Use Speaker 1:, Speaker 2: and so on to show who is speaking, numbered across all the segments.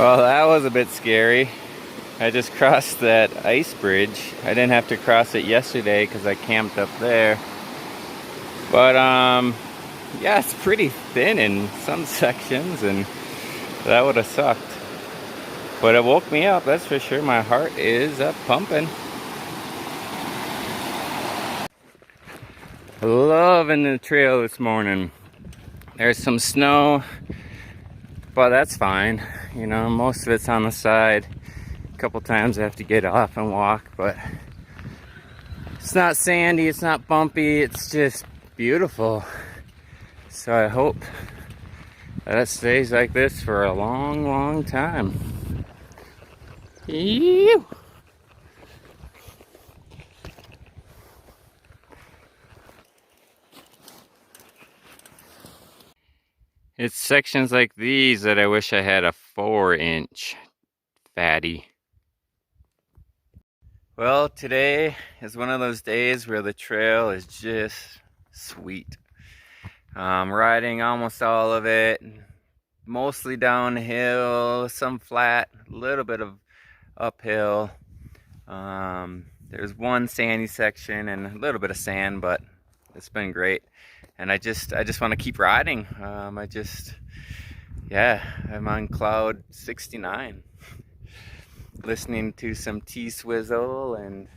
Speaker 1: Well, that was a bit scary. I just crossed that ice bridge. I didn't have to cross it yesterday because I camped up there. But yeah, it's pretty thin in some sections, and that would have sucked. But it woke me up, that's for sure. My heart is pumping. Loving the trail this morning. There's some snow, but that's fine. You know, most of it's on the side. A couple times I have to get off and walk, but it's not sandy, it's not bumpy, it's just beautiful. So I hope that it stays like this for a long, long time. Ew. It's sections like these that I wish I had a 4-inch fatty. Well, today is one of those days where the trail is just sweet. Riding almost all of it, mostly downhill, some flat, a little bit of uphill. There's one sandy section and a little bit of sand, but it's been great. And I just want to keep riding. I'm on cloud 69, listening to some T-Swizzle and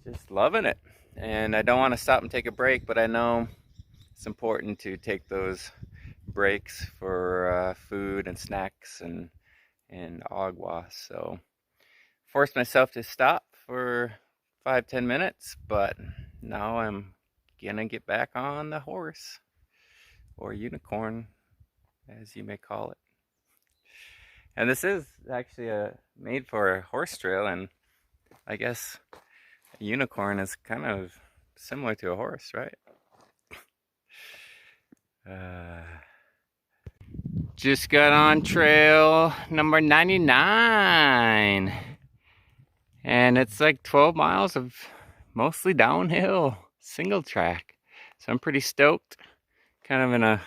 Speaker 1: just loving it. And I don't want to stop and take a break, but I know it's important to take those breaks for food and snacks and agua. So forced myself to stop for 5-10 minutes, but now I'm gonna get back on the horse, or unicorn as you may call it. And this is actually made for a horse trail, and I guess a unicorn is kind of similar to a horse, right? Just got on trail number 99, and it's like 12 miles of mostly downhill, single track. So I'm pretty stoked. Kind of in a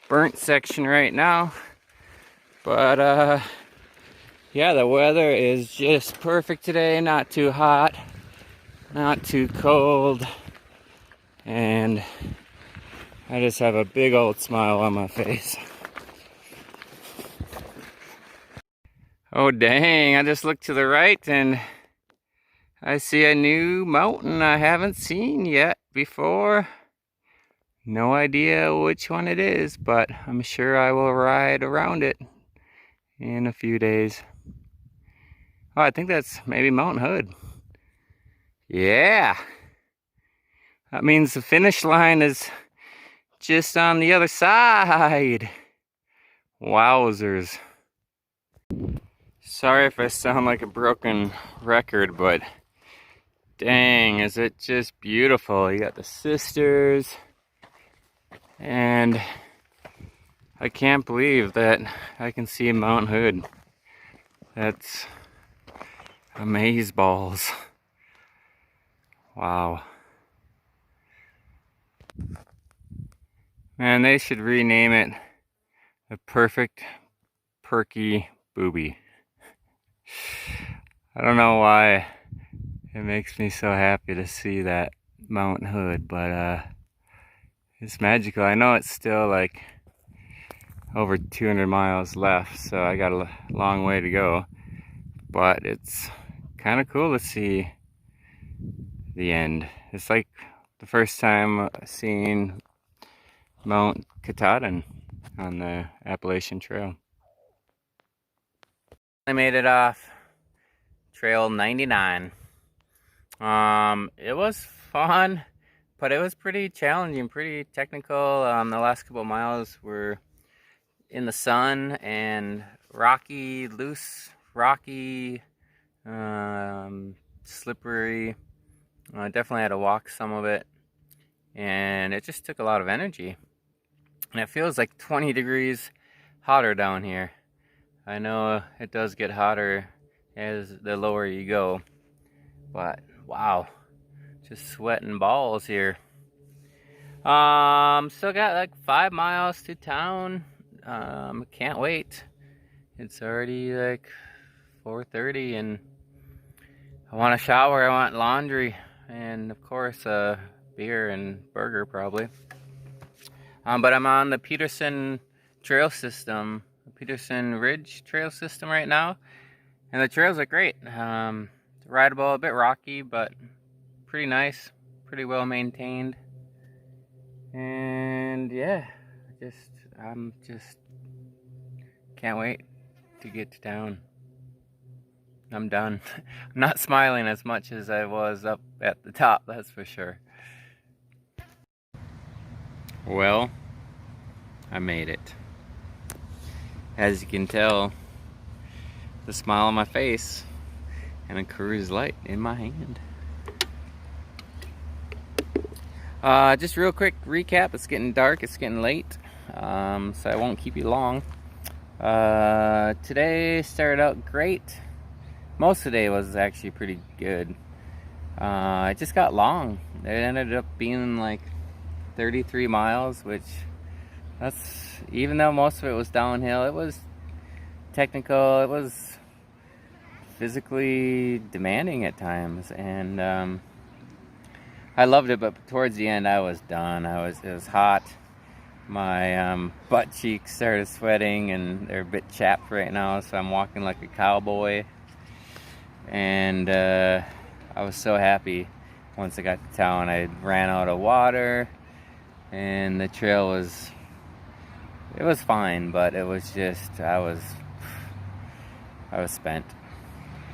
Speaker 1: burnt section right now, but yeah, the weather is just perfect today. Not too hot, not too cold, and I just have a big old smile on my face. Oh dang, I just looked to the right and I see a new mountain I haven't seen yet before. No idea which one it is, but I'm sure I will ride around it in a few days. Oh, I think that's maybe Mount Hood. Yeah. That means the finish line is just on the other side. Wowzers. Sorry if I sound like a broken record, but dang, is it just beautiful. You got the sisters, and I can't believe that I can see Mount Hood. That's amazeballs. Wow. Man, they should rename it the Perfect Perky Booby. I don't know why it makes me so happy to see that Mount Hood, but it's magical. I know it's still like over 200 miles left, so I got a long way to go, but it's kind of cool to see the end. It's like the first time seeing Mount Katahdin on the Appalachian Trail. I made it off trail 99. It was fun, but it was pretty challenging, pretty technical. The last couple of miles were in the sun and rocky, loose, rocky, slippery. I definitely had to walk some of it, and it just took a lot of energy. And it feels like 20 degrees hotter down here. I know it does get hotter as the lower you go, but wow, just sweating balls here. Still got like 5 miles to town. Can't wait. It's already like 4:30 and I want a shower, I want laundry, and of course beer and burger probably. But I'm on the Peterson trail system, Peterson Ridge trail system right now, and the trails are great. It's rideable, a bit rocky, but pretty nice, pretty well maintained. And yeah, I'm just can't wait to get to town. I'm done. I'm not smiling as much as I was up at the top, that's for sure. Well, I made it. As you can tell, the smile on my face and a Coors Light in my hand. Just real quick recap. It's getting dark, it's getting late, so I won't keep you long. Today started out great. Most of the day was actually pretty good. It just got long. It ended up being like 33 miles, which even though most of it was downhill, it was technical, it was physically demanding at times, and I loved it, but towards the end I was done. It was hot. My butt cheeks started sweating and they're a bit chapped right now, so I'm walking like a cowboy. And I was so happy once I got to town. I ran out of water and the trail was fine, but it was just I was spent.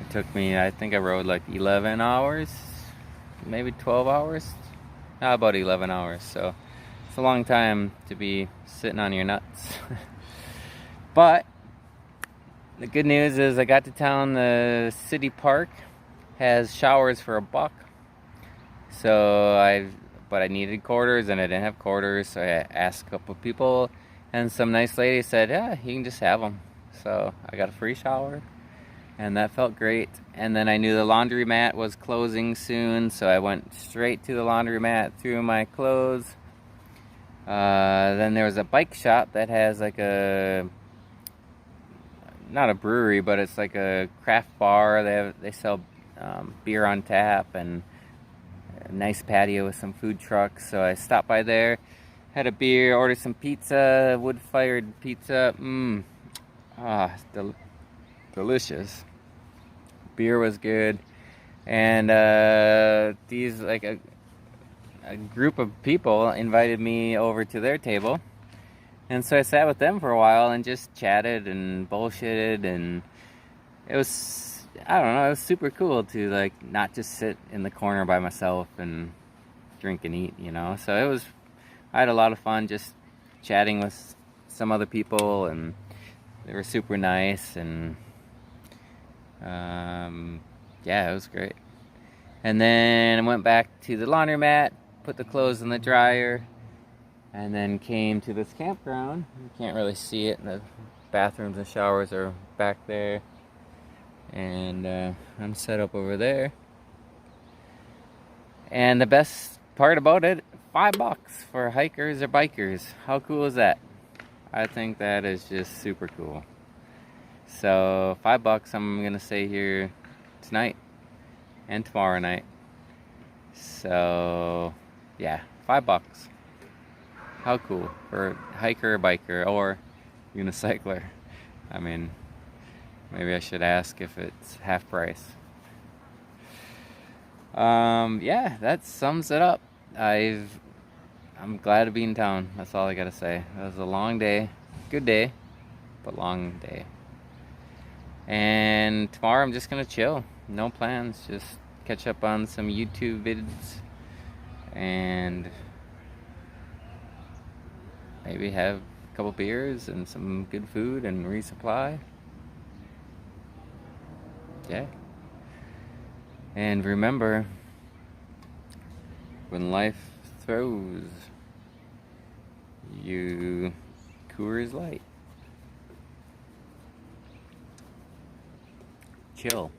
Speaker 1: It took me, I think I rode like 11 hours, maybe 12 hours, about 11 hours, so it's a long time to be sitting on your nuts. But the good news is I got to town. The city park has showers for $1. But I needed quarters and I didn't have quarters, so I asked a couple people, and some nice lady said, yeah, you can just have them. So I got a free shower, and that felt great. And then I knew the laundromat was closing soon, so I went straight to the laundromat, threw my clothes. Then there was a bike shop that has like not a brewery, but it's like a craft bar. They sell beer on tap and a nice patio with some food trucks. So I stopped by there, had a beer, ordered some pizza, wood-fired pizza. Delicious. Beer was good, and these like a group of people invited me over to their table, and so I sat with them for a while and just chatted and bullshitted, and it was, I don't know, it was super cool to like not just sit in the corner by myself and drink and eat, you know. So I had a lot of fun just chatting with some other people, and they were super nice, and yeah, it was great. And then I went back to the laundromat, put the clothes in the dryer, and then came to this campground. You can't really see it. The bathrooms and showers are back there, and I'm set up over there. And the best part about it, $5 for hikers or bikers. How cool is that? I think that is just super cool. So $5 I'm gonna stay here tonight and tomorrow night. So yeah, $5. How cool for a hiker or biker or unicycler. I mean, maybe I should ask if it's half price. Yeah, that sums it up. I'm glad to be in town. That's all I gotta say. It was a long day, good day, but long day. And tomorrow I'm just gonna chill. No plans, just catch up on some YouTube vids and maybe have a couple beers and some good food and resupply. Yeah. And remember, when life throws you Coors Light, chill.